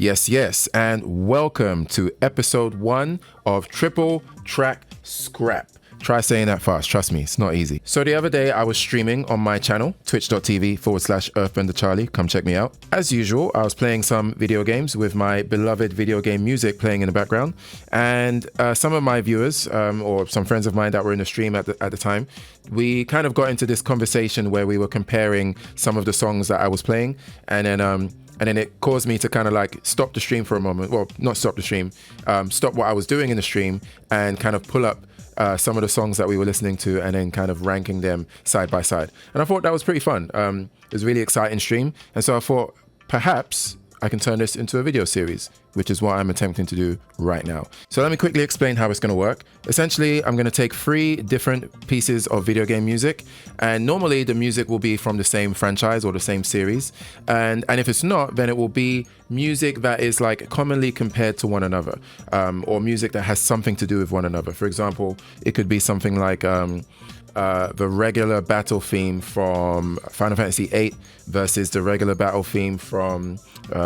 Yes, and welcome to episode 1 of Triple Track Scrap. Try saying that fast, trust me, it's not easy. So the other day I was streaming on my channel, twitch.tv/EarthbenderCharlie, come check me out. As usual, I was playing some video games with my beloved video game music playing in the background, and some of my viewers, or some friends of mine that were in the stream at the time, we kind of got into this conversation where we were comparing some of the songs that I was playing, and then it caused me to kind of like stop the stream for a moment. Well, not stop the stream, stop what I was doing in the stream and kind of pull up some of the songs that we were listening to and then kind of ranking them side by side. And I thought that was pretty fun. It was a really exciting stream. And so I thought perhaps I can turn this into a video series, which is what I'm attempting to do right now. So let me quickly explain how it's going to work. Essentially, I'm going to take 3 different pieces of video game music, and normally the music will be from the same franchise or the same series. And if it's not, then it will be music that is like commonly compared to one another, or music that has something to do with one another. For example, it could be something like the regular battle theme from Final Fantasy VIII versus the regular battle theme from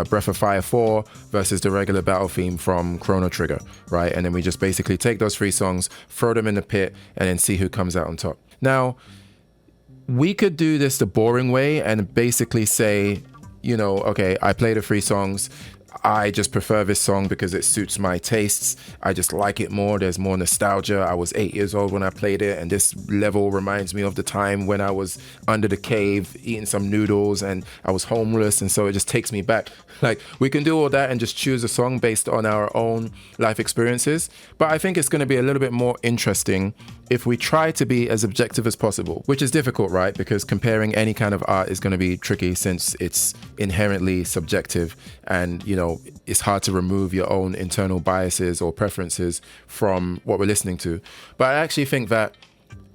Breath of Fire 4 versus the regular battle theme from Chrono Trigger, right? And then we just basically take those 3 songs, throw them in the pit, and then see who comes out on top. Now, we could do this the boring way and basically say, you know, okay, I play the 3 songs. I just prefer this song because it suits my tastes. I just like it more. There's more nostalgia. I was 8 years old when I played it, and this level reminds me of the time when I was under the cave eating some noodles and I was homeless, and so it just takes me back. Like, we can do all that and just choose a song based on our own life experiences, but I think it's going to be a little bit more interesting if we try to be as objective as possible, which is difficult, right? Because comparing any kind of art is going to be tricky since it's inherently subjective, and, you know, it's hard to remove your own internal biases or preferences from what we're listening to. But I actually think that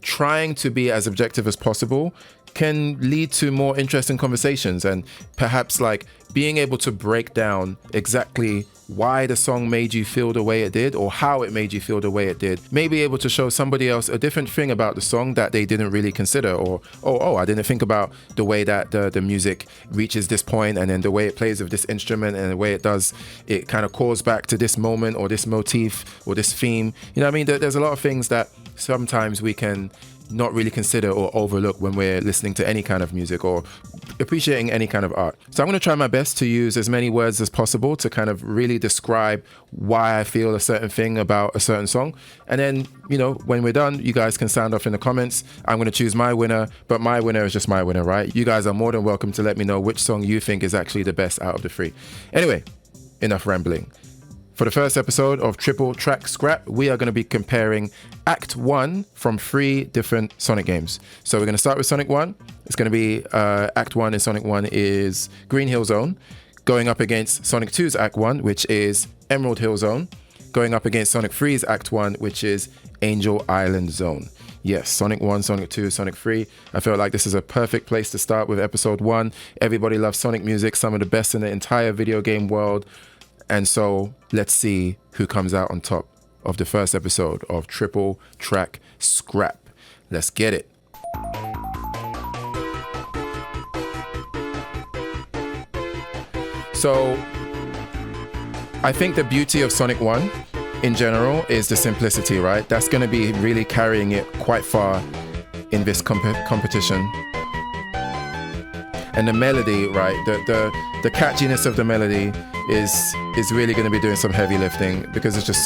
trying to be as objective as possible can lead to more interesting conversations, and perhaps like being able to break down exactly why the song made you feel the way it did, or how it made you feel the way it did. Maybe able to show somebody else a different thing about the song that they didn't really consider, or I didn't think about the way that the music reaches this point, and then the way it plays with this instrument, and the way it does, it kind of calls back to this moment or this motif or this theme. You know what I mean? There's a lot of things that sometimes we can not really consider or overlook when we're listening to any kind of music or appreciating any kind of art. So I'm going to try my best to use as many words as possible to kind of really describe why I feel a certain thing about a certain song. And then, you know, when we're done, you guys can sound off in the comments. I'm going to choose my winner, but my winner is just my winner, right? You guys are more than welcome to let me know which song you think is actually the best out of the 3. Anyway, enough rambling. For the first episode of Triple Track Scrap, we are going to be comparing Act 1 from 3 different Sonic games. So we're going to start with Sonic 1. It's going to be Act 1 in Sonic 1 is Green Hill Zone, going up against Sonic 2's Act 1, which is Emerald Hill Zone, going up against Sonic 3's Act 1, which is Angel Island Zone. Yes, Sonic 1, Sonic 2, Sonic 3. I feel like this is a perfect place to start with episode 1. Everybody loves Sonic music, some of the best in the entire video game world. And so let's see who comes out on top of the first episode of Triple Track Scrap. Let's get it. So I think the beauty of Sonic 1 in general is the simplicity, right? That's going to be really carrying it quite far in this competition. And the melody, right? The catchiness of the melody is really going to be doing some heavy lifting, because it's just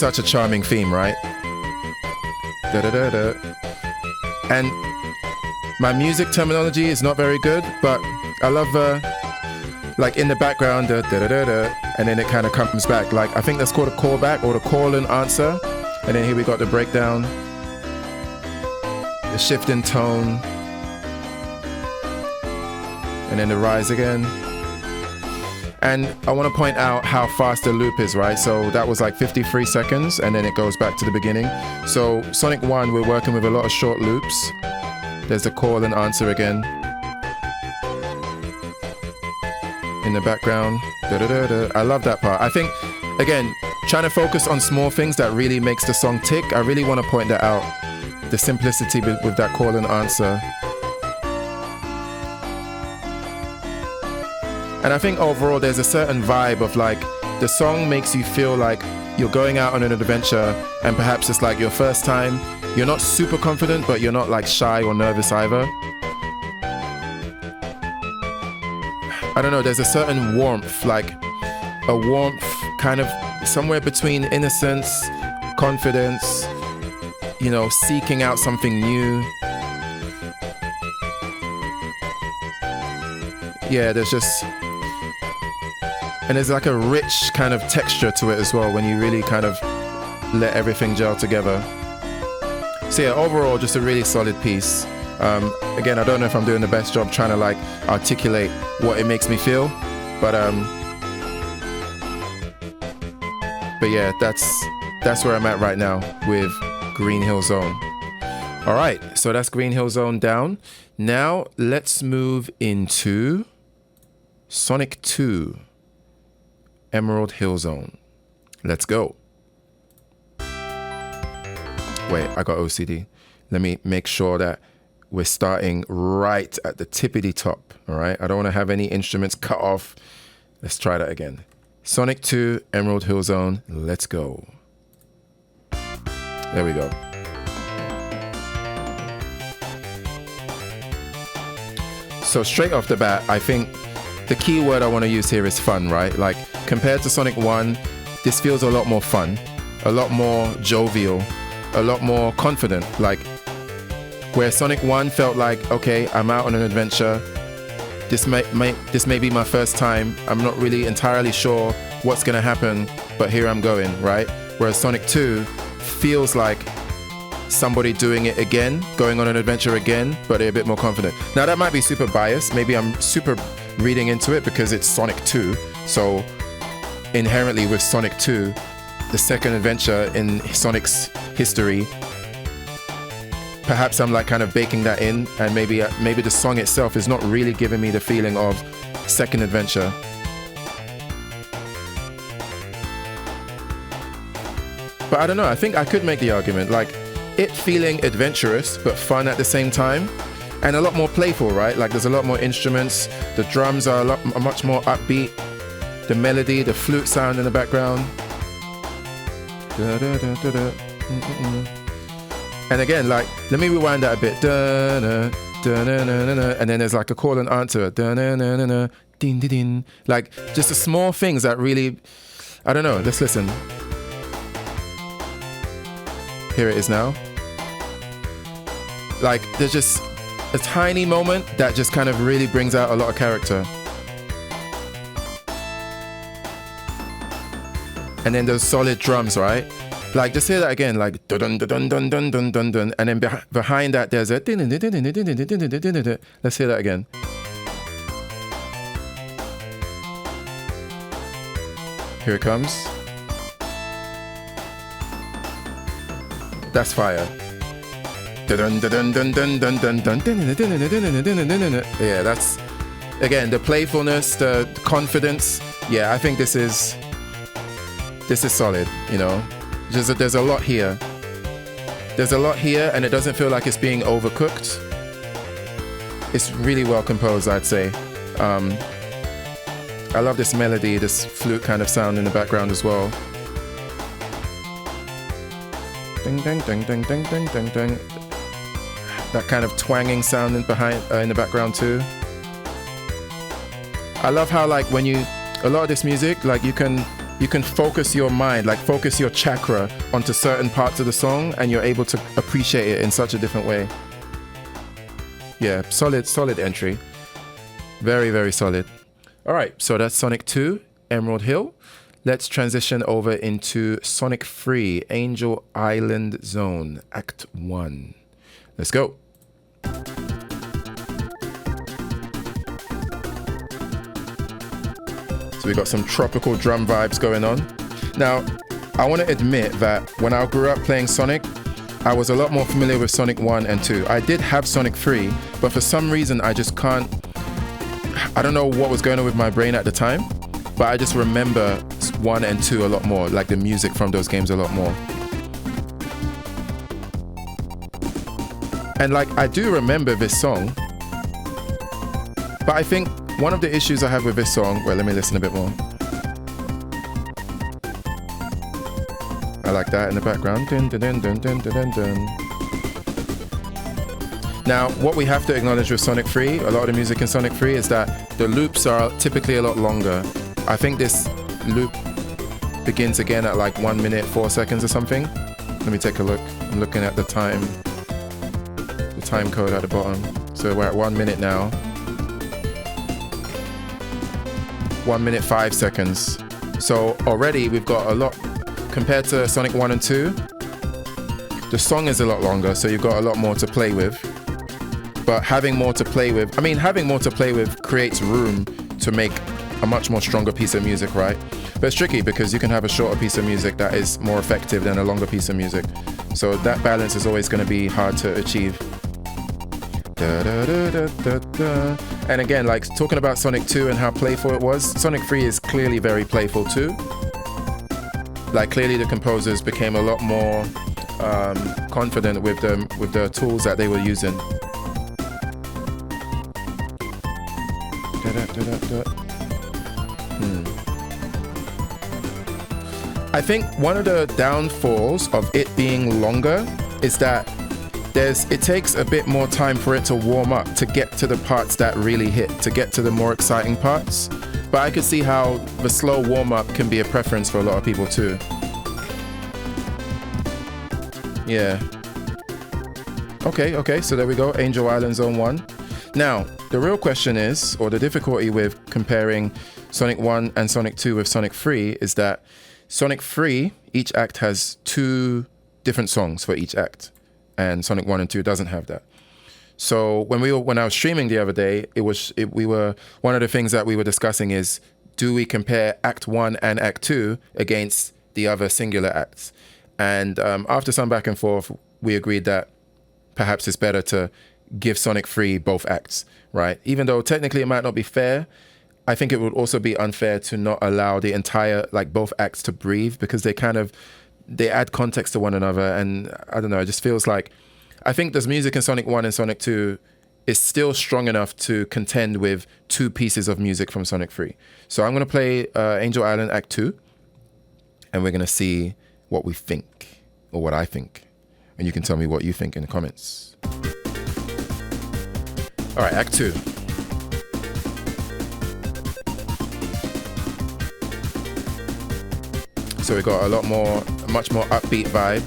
such a charming theme, right? Da da da da. And my music terminology is not very good, but I love like in the background, da da da da, and then it kind of comes back. Like, I think that's called a callback or the call and answer. And then here we got the breakdown, the shift in tone, and then the rise again. And I want to point out how fast the loop is, right? So that was like 53 seconds, and then it goes back to the beginning. So Sonic 1, we're working with a lot of short loops. There's the call and answer again. In the background. Da-da-da-da. I love that part. I think, again, trying to focus on small things that really makes the song tick. I really want to point that out. The simplicity with that call and answer. And I think overall there's a certain vibe of like, the song makes you feel like you're going out on an adventure, and perhaps it's like your first time. You're not super confident, but you're not like shy or nervous either. I don't know, there's a certain warmth, like a warmth kind of somewhere between innocence, confidence, you know, seeking out something new. Yeah, there's just, and there's like a rich kind of texture to it as well when you really kind of let everything gel together. So yeah, overall, just a really solid piece. Again, I don't know if I'm doing the best job trying to like articulate what it makes me feel, but yeah, that's where I'm at right now with Green Hill Zone. All right, so that's Green Hill Zone down. Now let's move into Sonic 2, Emerald Hill Zone. Let's go. Wait, I got OCD. Let me make sure that we're starting right at the tippity top, all right? I don't want to have any instruments cut off. Let's try that again. Sonic 2, Emerald Hill Zone, let's go. There we go. So straight off the bat, I think the key word I want to use here is fun, right? Like compared to Sonic 1, this feels a lot more fun, a lot more jovial, a lot more confident. Like where Sonic 1 felt like, okay, I'm out on an adventure. This may be my first time. I'm not really entirely sure what's gonna happen, but here I'm going, right? Whereas Sonic 2 feels like somebody doing it again, going on an adventure again, but they're a bit more confident. Now that might be super biased. Maybe I'm super reading into it because it's Sonic 2. So inherently with Sonic 2, the second adventure in Sonic's history, perhaps I'm like kind of baking that in, and maybe the song itself is not really giving me the feeling of second adventure. But I don't know, I think I could make the argument, like it feeling adventurous but fun at the same time, and a lot more playful, right? Like there's a lot more instruments, the drums are much more upbeat, the melody, the flute sound in the background. Da, da, da, da, da. And again, like, let me rewind that a bit. Da, na, da, na, na, na, na. And then there's like a call and answer. Da, na, na, na, na. Din, din, din. Like, just the small things that really, I don't know. Let's listen. Here it is now. Like, there's just a tiny moment that just kind of really brings out a lot of character. And then those solid drums, right? Like, just hear that again, like dun dun dun dun dun dun dun dun, and then behind that there's a. Let's hear that again. Here it comes. That's fire. Yeah, that's again the playfulness, the confidence. Yeah, I think this is solid, you know. There's a lot here. There's a lot here, and it doesn't feel like it's being overcooked. It's really well composed, I'd say. I love this melody, this flute kind of sound in the background as well. Ding, ding, ding, ding, ding, ding, ding, ding. That kind of twanging sound in the background too. I love how like when a lot of this music, like you can focus your mind, like focus your chakra onto certain parts of the song, and you're able to appreciate it in such a different way. Yeah, solid entry. Very, very solid. All right, so that's Sonic 2, Emerald Hill. Let's transition over into Sonic 3, Angel Island Zone, Act 1. Let's go. So we got some tropical drum vibes going on. Now, I want to admit that when I grew up playing Sonic, I was a lot more familiar with Sonic 1 and 2. I did have Sonic 3, but for some reason I just can't, I don't know what was going on with my brain at the time, but I just remember 1 and 2 a lot more, like the music from those games a lot more. And like, I do remember this song, but I think one of the issues I have with this song, well, let me listen a bit more. I like that in the background. Dun, dun, dun, dun, dun, dun, dun. Now, what we have to acknowledge with Sonic 3, a lot of the music in Sonic 3 is that the loops are typically a lot longer. I think this loop begins again at like 1 minute, 4 seconds or something. Let me take a look. I'm looking at the time code at the bottom. So we're at 1 minute now. 1 minute, 5 seconds. So already we've got a lot, compared to Sonic 1 and 2, the song is a lot longer, so you've got a lot more to play with. But having more to play with, having more to play with creates room to make a much more stronger piece of music, right? But it's tricky because you can have a shorter piece of music that is more effective than a longer piece of music. So that balance is always going to be hard to achieve. Da, da, da, da, da, da. And again, like talking about Sonic 2 and how playful it was, Sonic 3 is clearly very playful too. Like clearly the composers became a lot more confident with the tools that they were using. Da, da, da, da, da. I think one of the downfalls of it being longer is that it takes a bit more time for it to warm up, to get to the parts that really hit, to get to the more exciting parts. But I could see how the slow warm-up can be a preference for a lot of people too. Yeah. Okay, so there we go, Angel Island Zone 1. Now, the real question is, or the difficulty with comparing Sonic 1 and Sonic 2 with Sonic 3 is that Sonic 3, each act has 2 different songs for each act. And Sonic 1 and 2 doesn't have that. So when I was streaming the other day, one of the things that we were discussing is, do we compare Act 1 and Act 2 against the other singular acts? And after some back and forth, we agreed that perhaps it's better to give Sonic 3 both acts, right? Even though technically it might not be fair, I think it would also be unfair to not allow the entire, like both acts to breathe, because they add context to one another. And I don't know, it just feels like, I think this music in Sonic 1 and Sonic 2 is still strong enough to contend with 2 pieces of music from Sonic 3. So I'm going to play Angel Island Act 2, and we're going to see what we think, or what I think. And you can tell me what you think in the comments. All right, Act 2. So we got a much more upbeat vibe.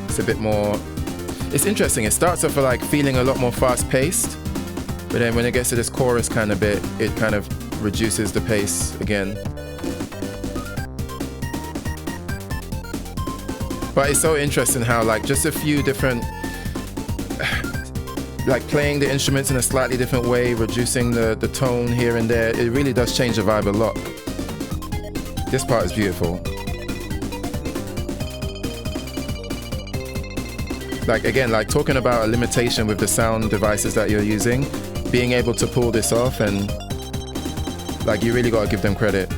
It's a bit more, it's interesting. It starts off like feeling a lot more fast paced, but then when it gets to this chorus kind of bit, it kind of reduces the pace again. But it's so interesting how like just a few different, like playing the instruments in a slightly different way, reducing the tone here and there, it really does change the vibe a lot. This part is beautiful. Like again, like talking about a limitation with the sound devices that you're using, being able to pull this off, and like you really got to give them credit.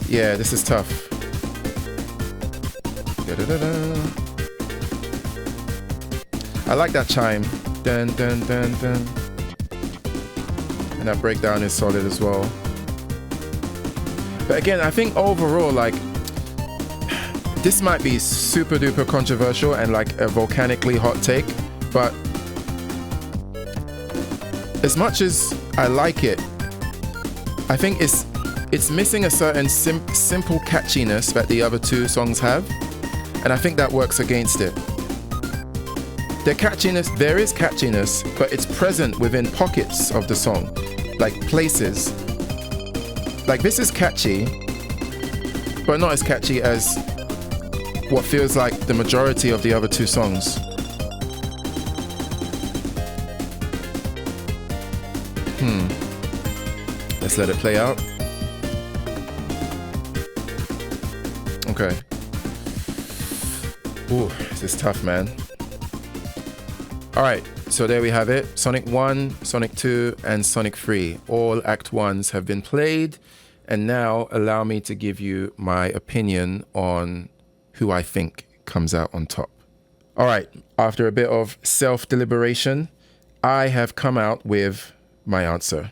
Yeah, this is tough. I like that chime. Dun, dun, dun, dun. And that breakdown is solid as well. But again, I think overall, like, this might be super duper controversial and like a volcanically hot take, but as much as I like it, I think it's missing a certain simple catchiness that the other 2 songs have, and I think that works against it. There is catchiness, but it's present within pockets of the song, like places. Like this is catchy, but not as catchy as what feels like the majority of the other 2 songs. Let's let it play out. Okay. Ooh, this is tough, man. All right, so there we have it. Sonic 1, Sonic 2, and Sonic 3. All Act 1s have been played, And now allow me to give you my opinion on who I think comes out on top. All right, after a bit of self-deliberation, I have come out with my answer.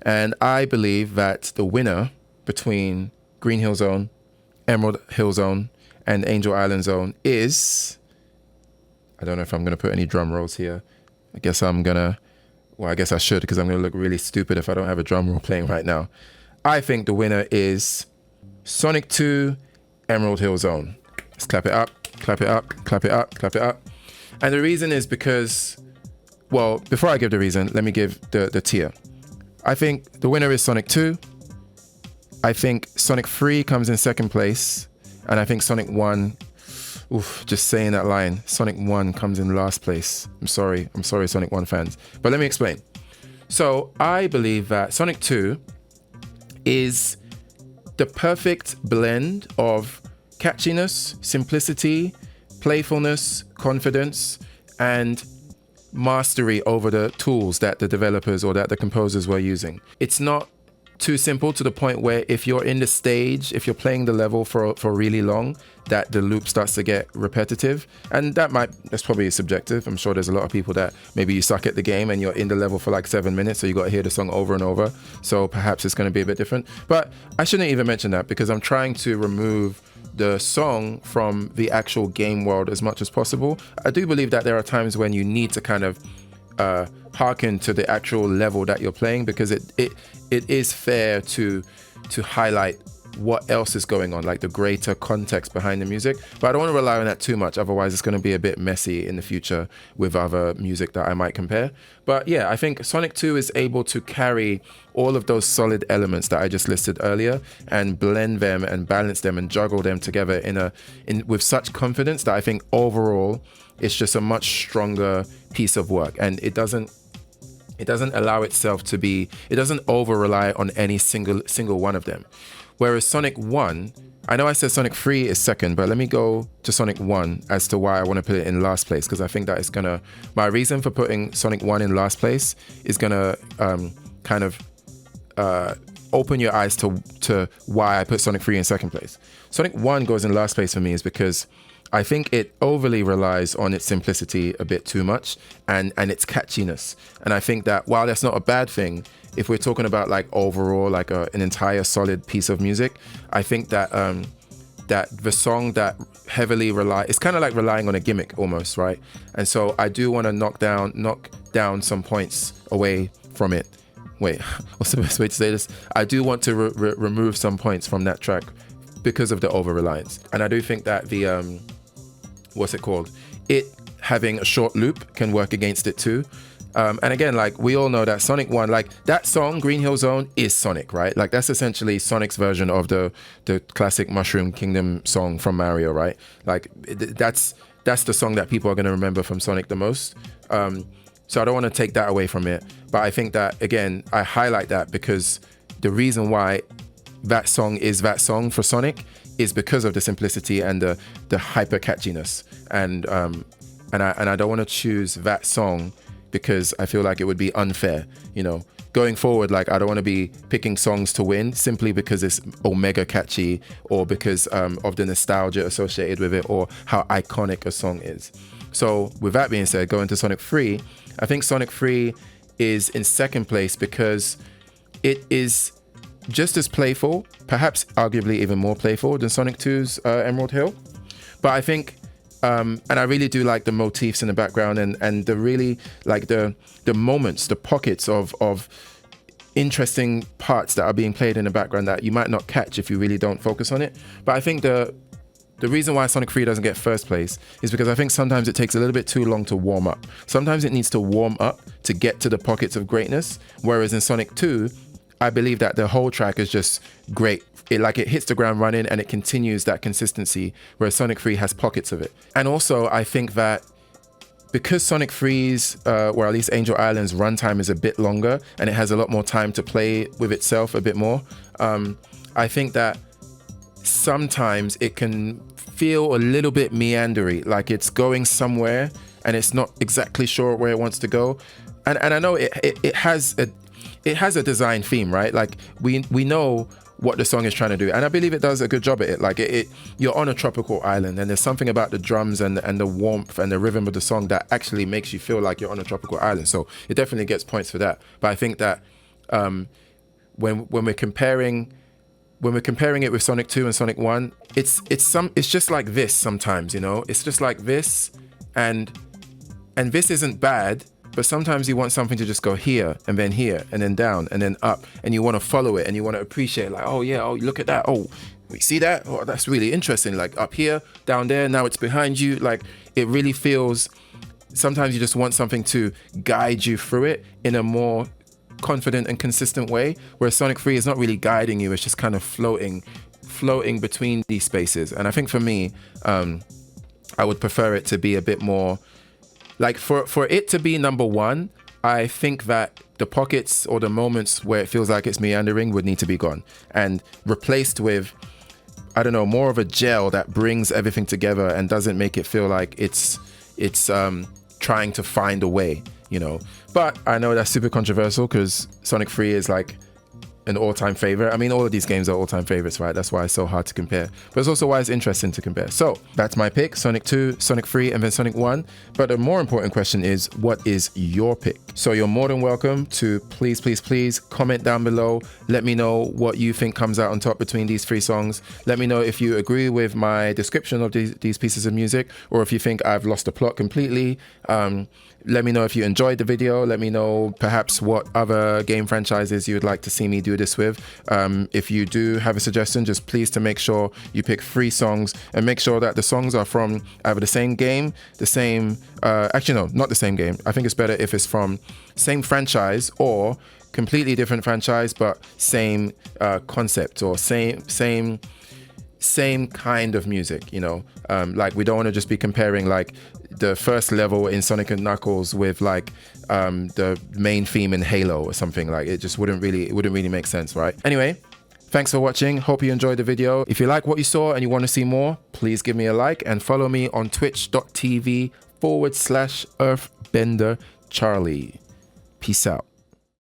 And I believe that the winner between Green Hill Zone, Emerald Hill Zone, and Angel Island Zone is... I don't know if I'm going to put any drum rolls here. I guess I should, because I'm going to look really stupid if I don't have a drum roll playing right now. I think the winner is Sonic 2, Emerald Hill Zone. Let's clap it up, clap it up, clap it up, clap it up. And the reason is because, well, before I give the reason, let me give the tier. I think the winner is Sonic 2. I think Sonic 3 comes in second place. And I think Sonic 1, just saying that line, Sonic 1 comes in last place. I'm sorry, Sonic 1 fans. But let me explain. So I believe that Sonic 2 is the perfect blend of catchiness, simplicity, playfulness, confidence, and mastery over the tools that the developers or that the composers were using. It's not too simple to the point where if you're in the stage, if you're playing the level for really long, that the loop starts to get repetitive. And that's probably subjective. I'm sure there's a lot of people that maybe you suck at the game and you're in the level for like 7 minutes, so you got to hear the song over and over. So perhaps it's going to be a bit different. But I shouldn't even mention that, because I'm trying to remove the song from the actual game world as much as possible. I do believe that there are times when you need to kind of hearken to the actual level that you're playing, because it is fair to highlight what else is going on, like the greater context behind the music. But I don't want to rely on that too much, otherwise it's going to be a bit messy in the future with other music that I might compare. But yeah, I think Sonic 2 is able to carry all of those solid elements that I just listed earlier and blend them and balance them and juggle them together with such confidence that I think overall it's just a much stronger piece of work. And it doesn't allow itself to be, it doesn't over rely on any single one of them. Whereas Sonic 1, I know I said Sonic 3 is second, but let me go to Sonic 1 as to why I want to put it in last place, because I think that is my reason for putting Sonic 1 in last place is gonna kind of open your eyes to why I put Sonic 3 in second place. Sonic 1 goes in last place for me is because I think it overly relies on its simplicity a bit too much and its catchiness. And I think that while that's not a bad thing, if we're talking about like overall like an entire solid piece of music, I think that that the song that heavily it's kind of like relying on a gimmick almost, right? And so I do want to knock down some points away from it. Wait, what's the best way to say this? I do want to remove some points from that track because of the over reliance. And I do think that the it having a short loop can work against it too. And again, like we all know that Sonic 1, like that song, Green Hill Zone, is Sonic, right? Like that's essentially Sonic's version of the classic Mushroom Kingdom song from Mario, right? Like that's the song that people are going to remember from Sonic the most. So I don't want to take that away from it. But I think that, again, I highlight that because the reason why that song is that song for Sonic is because of the simplicity and the hyper catchiness. And I don't want to choose that song because I feel like it would be unfair, you know. Going forward, like I don't want to be picking songs to win simply because it's omega catchy or because of the nostalgia associated with it or how iconic a song is. So with that being said, going to Sonic 3, I think Sonic 3 is in second place because it is just as playful, perhaps arguably even more playful than Sonic 2's Emerald Hill. But I think and I really do like the motifs in the background and the really like the moments, the pockets of interesting parts that are being played in the background that you might not catch if you really don't focus on it. But I think the reason why Sonic 3 doesn't get first place is because I think sometimes it takes a little bit too long to warm up. Sometimes it needs to warm up to get to the pockets of greatness. Whereas in Sonic 2, I believe that the whole track is just great. It hits the ground running and it continues that consistency, whereas Sonic 3 has pockets of it. And also, I think that because Sonic 3's, or at least Angel Island's runtime is a bit longer and it has a lot more time to play with itself a bit more, I think that sometimes it can feel a little bit meandery, like it's going somewhere and it's not exactly sure where it wants to go. And I know it has a design theme, right? Like we know what the song is trying to do. And I believe it does a good job at it. Like you're on a tropical island, and there's something about the drums and the warmth and the rhythm of the song that actually makes you feel like you're on a tropical island. So it definitely gets points for that. But I think that when we're comparing it with Sonic 2 and Sonic 1, it's just like this sometimes, you know? It's just like this, and this isn't bad, but sometimes you want something to just go here and then down and then up, and you want to follow it and you want to appreciate, like, oh yeah, oh look at that, oh we see that, oh that's really interesting, like up here, down there, now it's behind you. Like it really feels, sometimes you just want something to guide you through it in a more confident and consistent way, where Sonic 3 is not really guiding you, it's just kind of floating between these spaces. And I think for me, I would prefer it to be a bit more like, for it to be number one, I think that the pockets or the moments where it feels like it's meandering would need to be gone and replaced with, I don't know, more of a gel that brings everything together and doesn't make it feel like it's trying to find a way, you know. But I know that's super controversial because Sonic 3 is like an all-time favorite. I mean, all of these games are all-time favorites, right? That's why it's so hard to compare. But it's also why it's interesting to compare. So that's my pick: Sonic 2, Sonic 3, and then Sonic 1. But the more important question is, what is your pick? So you're more than welcome to please comment down below. Let me know what you think comes out on top between these three songs. Let me know if you agree with my description of these pieces of music, or if you think I've lost the plot completely. Let me know if you enjoyed the video. Let me know perhaps what other game franchises you would like to see me do this with. If you do have a suggestion, just please to make sure you pick 3 songs and make sure that the songs are from either the same game, actually no, not the same game. I think it's better if it's from same franchise or completely different franchise, but same concept or same kind of music, you know. Like we don't want to just be comparing like the first level in Sonic and Knuckles with like the main theme in Halo or something. Like it just wouldn't really make sense, right? Anyway, thanks for watching. Hope you enjoyed the video. If you like what you saw and you want to see more, please give me a like and follow me on twitch.tv/EarthbenderCharlie. Peace out.